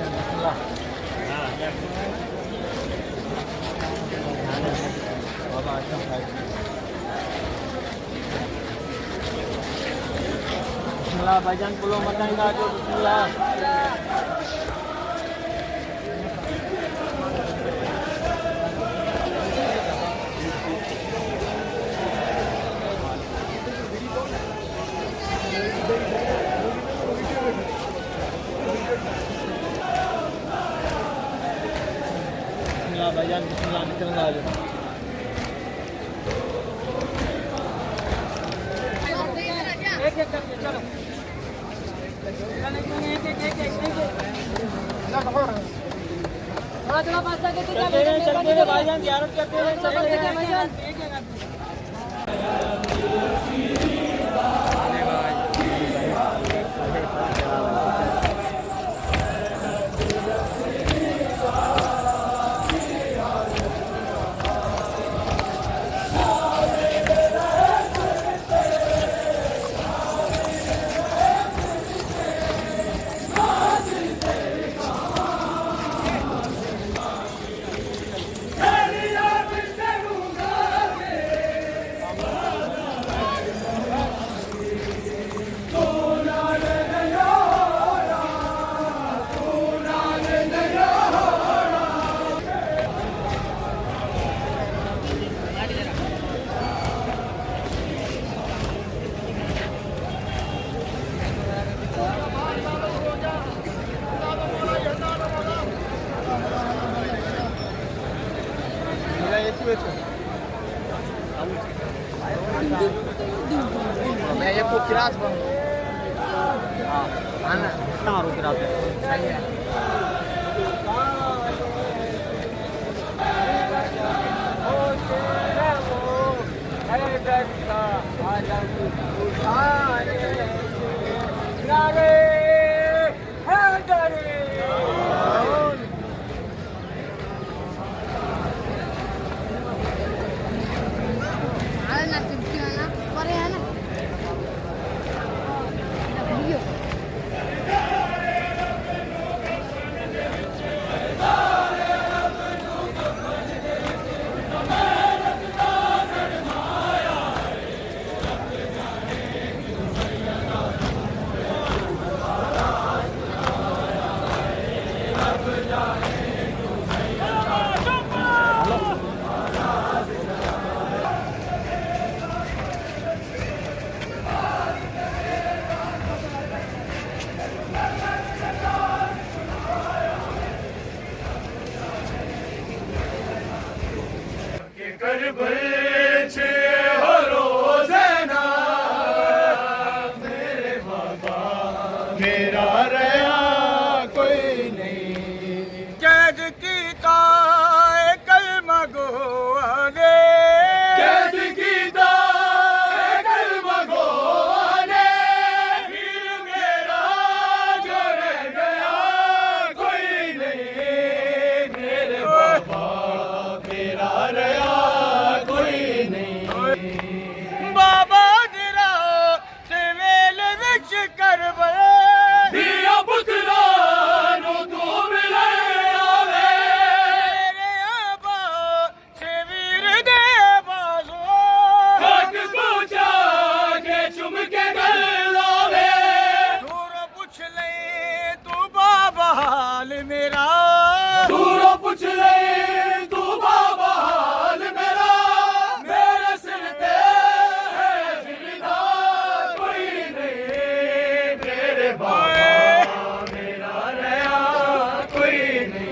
Bismillah भाईजान पुलो मकान का जो बिस्मिल्लाह बिस्मिल्लाह भाईजान बिस्मिल्लाह निकलना आ जाओ एक करके चलो थोड़ा पास तक चलते रहे भाईजान ज़ियारत करते रहे चलते रहे भाईजान मैं ये को किरास बन हां आना तारो किरास सही है ओ तेरा वो अरे बेटा आ जाओ नारे है डरे मेरा रहा कोई नहीं कैद की ताए कलमा गोने कैद की ताए कलमा गोने फिर मेरा जो रह गया कोई नहीं मेरे बाबा मेरा रहा कोई नहीं बाबा तेरा ते वेल विच करबला मेरा दूरों पूछ ले तू बाबा हाल मेरा मेरे सिर पे है जिम्मेदार कोई नहीं मेरे बाबा मेरा रहा कोई नहीं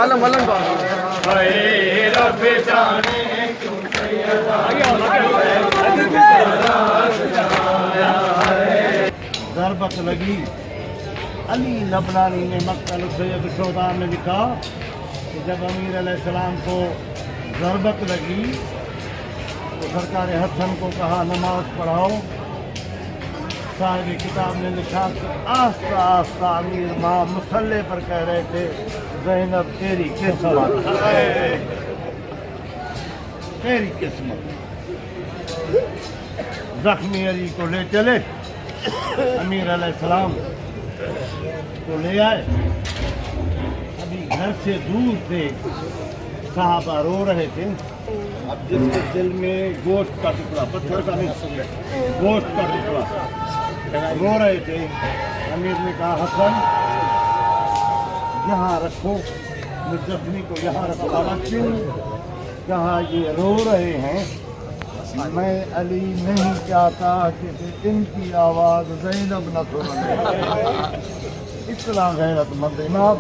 आलम आलम का ज़रबत लगी। अली लबनानी ने मक्तल सैयद शोदा में लिखा कि जब अमीर अलैहिस्सलाम को ज़रबत लगी तो सरकार हसन को कहा नमाज पढ़ाओ। साहिब किताब ने लिखा कि आस्ता आस्ता अमीर माँ मुसल्ले पर कह रहे थे ज़ैनब तेरी किस्मत, तेरी किस्मत। जख्मी अली को ले चले, अमीर अलैहिस्सलाम को ले आए। अभी घर से दूर थे, साहबा रो रहे थे। अब जिसके दिल में गोश्त का टुकड़ा, पत्थर का नहीं, गोश्त का टुकड़ा, रो रहे थे। अमीर ने कहा हसन यहाँ रखो, मुजफ्फरी को यहाँ रखो। क्यों? कहा ये रो रहे हैं, मैं अली नहीं चाहता कि इनकी आवाज़ ज़ैनब न सुने। इतना गैरतमंद इमाम